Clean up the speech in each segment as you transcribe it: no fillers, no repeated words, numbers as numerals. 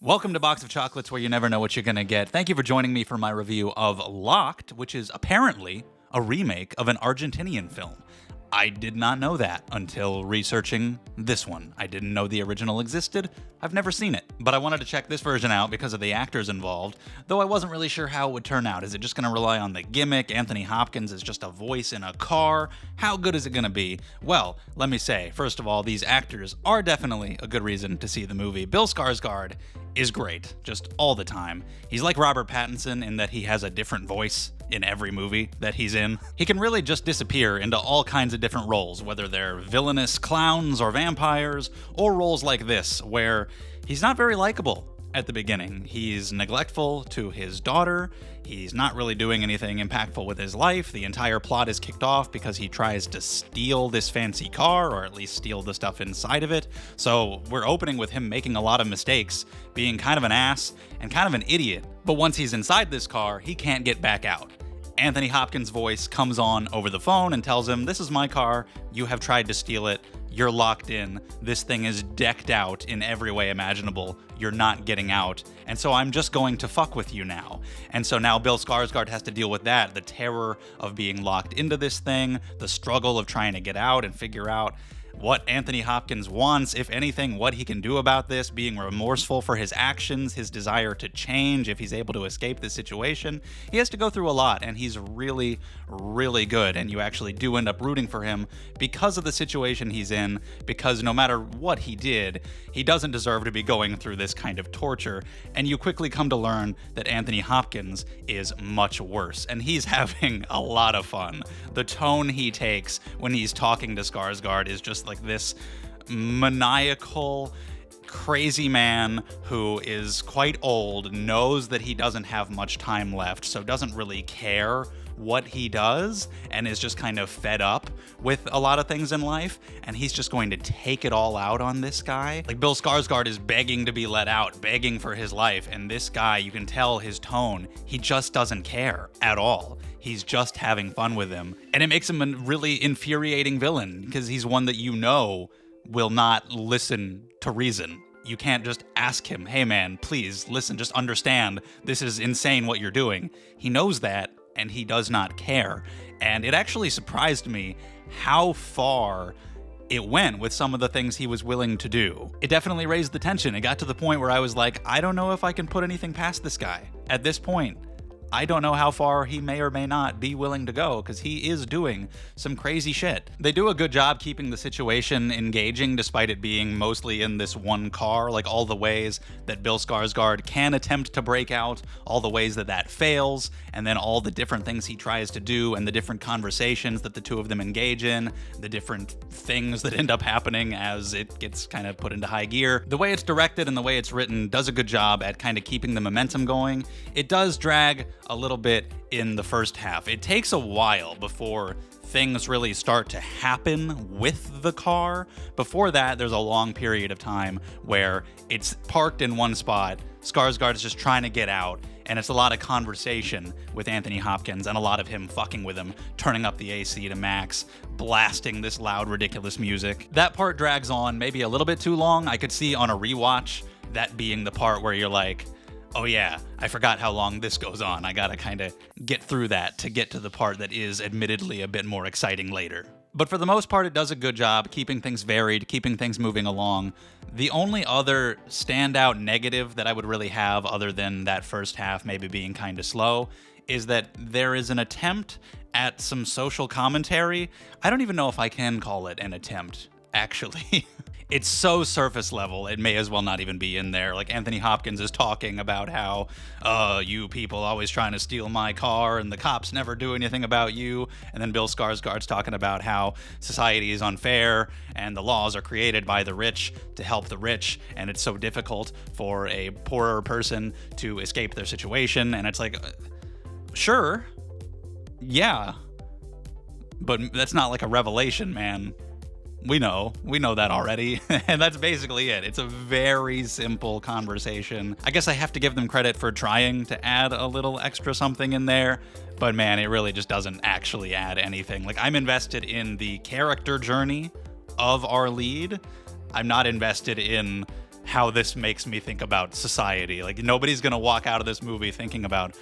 Welcome to Box of Chocolates, where you never know what you're going to get. Thank you for joining me for my review of Locked, which is apparently a remake of an Argentinian film. I did not know that until researching this one. I didn't know the original existed. I've never seen it, but I wanted to check this version out because of the actors involved, though I wasn't really sure how it would turn out. Is it just going to rely on the gimmick? Anthony Hopkins is just a voice in a car? How good is it going to be? Well, let me say, first of all, these actors are definitely a good reason to see the movie. Bill Skarsgård is great, just all the time. He's like Robert Pattinson in that he has a different voice in every movie that he's in. He can really just disappear into all kinds of different roles, whether they're villainous clowns or vampires, or roles like this, where he's not very likable at the beginning. He's neglectful to his daughter. He's not really doing anything impactful with his life. The entire plot is kicked off because he tries to steal this fancy car, or at least steal the stuff inside of it. So we're opening with him making a lot of mistakes, being kind of an ass and kind of an idiot. But once he's inside this car, he can't get back out. Anthony Hopkins' voice comes on over the phone and tells him, "This is my car. You have tried to steal it. You're locked in. This thing is decked out in every way imaginable. You're not getting out. And so I'm just going to fuck with you now." And so now Bill Skarsgård has to deal with that, the terror of being locked into this thing, the struggle of trying to get out and figure out what Anthony Hopkins wants, if anything, what he can do about this, being remorseful for his actions, his desire to change if he's able to escape the situation. He has to go through a lot, and he's really, really good, and you actually do end up rooting for him because of the situation he's in, because no matter what he did, he doesn't deserve to be going through this kind of torture, and you quickly come to learn that Anthony Hopkins is much worse, and he's having a lot of fun. The tone he takes when he's talking to Skarsgård is just like this maniacal, crazy man who is quite old, knows that he doesn't have much time left, so doesn't really care what he does, and is just kind of fed up with a lot of things in life, and he's just going to take it all out on this guy. Like, Bill Skarsgård is begging to be let out, begging for his life, and this guy, you can tell his tone, he just doesn't care at all. He's just having fun with him, and it makes him a really infuriating villain, because he's one that you know will not listen to reason. You can't just ask him, "Hey man, please listen, just understand, this is insane what you're doing." He knows that, and he does not care. And it actually surprised me how far it went with some of the things he was willing to do. It definitely raised the tension. It got to the point where I was like, I don't know if I can put anything past this guy. At this point, I don't know how far he may or may not be willing to go, because he is doing some crazy shit. They do a good job keeping the situation engaging despite it being mostly in this one car, like all the ways that Bill Skarsgård can attempt to break out, all the ways that that fails, and then all the different things he tries to do and the different conversations that the two of them engage in, the different things that end up happening as it gets kind of put into high gear. The way it's directed and the way it's written does a good job at kind of keeping the momentum going. It does drag a little bit in the first half. It takes a while before things really start to happen with the car. Before that, there's a long period of time where it's parked in one spot, Skarsgård is just trying to get out, and it's a lot of conversation with Anthony Hopkins and a lot of him fucking with him, turning up the AC to max, blasting this loud, ridiculous music. That part drags on maybe a little bit too long. I could see on a rewatch that being the part where you're like, oh yeah, I forgot how long this goes on. I gotta kind of get through that to get to the part that is admittedly a bit more exciting later. But for the most part, it does a good job keeping things varied, keeping things moving along. The only other standout negative that I would really have, other than that first half maybe being kind of slow, is that there is an attempt at some social commentary. I don't even know if I can call it an attempt, actually. It's so surface level, it may as well not even be in there. Like, Anthony Hopkins is talking about how, you people always trying to steal my car, and the cops never do anything about you. And then Bill Skarsgård's talking about how society is unfair, and the laws are created by the rich to help the rich, and it's so difficult for a poorer person to escape their situation. And it's like, sure, yeah, but that's not like a revelation, man. We know that already, and that's basically it. It's a very simple conversation. I guess I have to give them credit for trying to add a little extra something in there, but man, it really just doesn't actually add anything. Like, I'm invested in the character journey of our lead. I'm not invested in how this makes me think about society. Like, nobody's gonna walk out of this movie thinking about,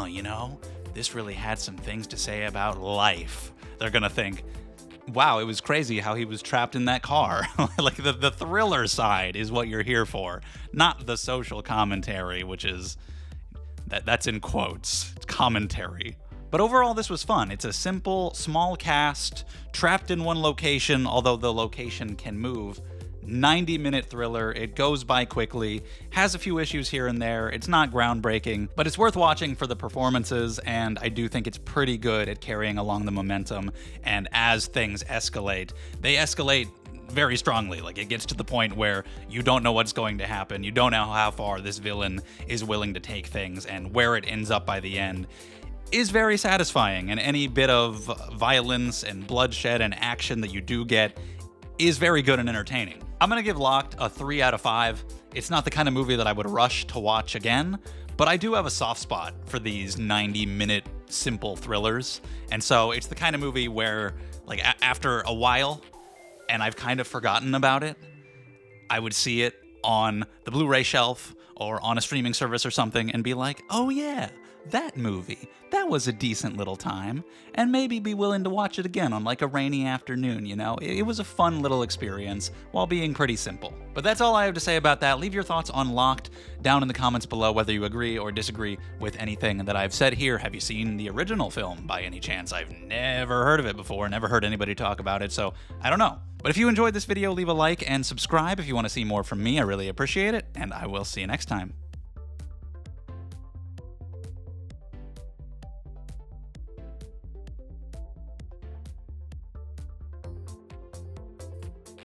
you know, this really had some things to say about life. They're gonna think, wow, it was crazy how he was trapped in that car. Like, the thriller side is what you're here for, not the social commentary, which is, that's in quotes, it's commentary. But overall, this was fun. It's a simple, small cast, trapped in one location, although the location can move. 90-minute thriller. It goes by quickly, has a few issues here and there. It's not groundbreaking, but it's worth watching for the performances, and I do think it's pretty good at carrying along the momentum. And as things escalate, they escalate very strongly. Like, it gets to the point where you don't know what's going to happen. You don't know how far this villain is willing to take things, and where it ends up by the end is very satisfying. And any bit of violence and bloodshed and action that you do get is very good and entertaining. I'm gonna give Locked a 3 out of 5. It's not the kind of movie that I would rush to watch again, but I do have a soft spot for these 90-minute simple thrillers. And so it's the kind of movie where, like, after a while, and I've kind of forgotten about it, I would see it on the Blu-ray shelf or on a streaming service or something and be like, oh yeah, that movie, that was a decent little time, and maybe be willing to watch it again on like a rainy afternoon, you know? It was a fun little experience while being pretty simple. But that's all I have to say about that. Leave your thoughts on Locked down in the comments below, whether you agree or disagree with anything that I've said here. Have you seen the original film by any chance? I've never heard of it before, never heard anybody talk about it, so I don't know. But if you enjoyed this video, leave a like and subscribe if you want to see more from me. I really appreciate it, and I will see you next time.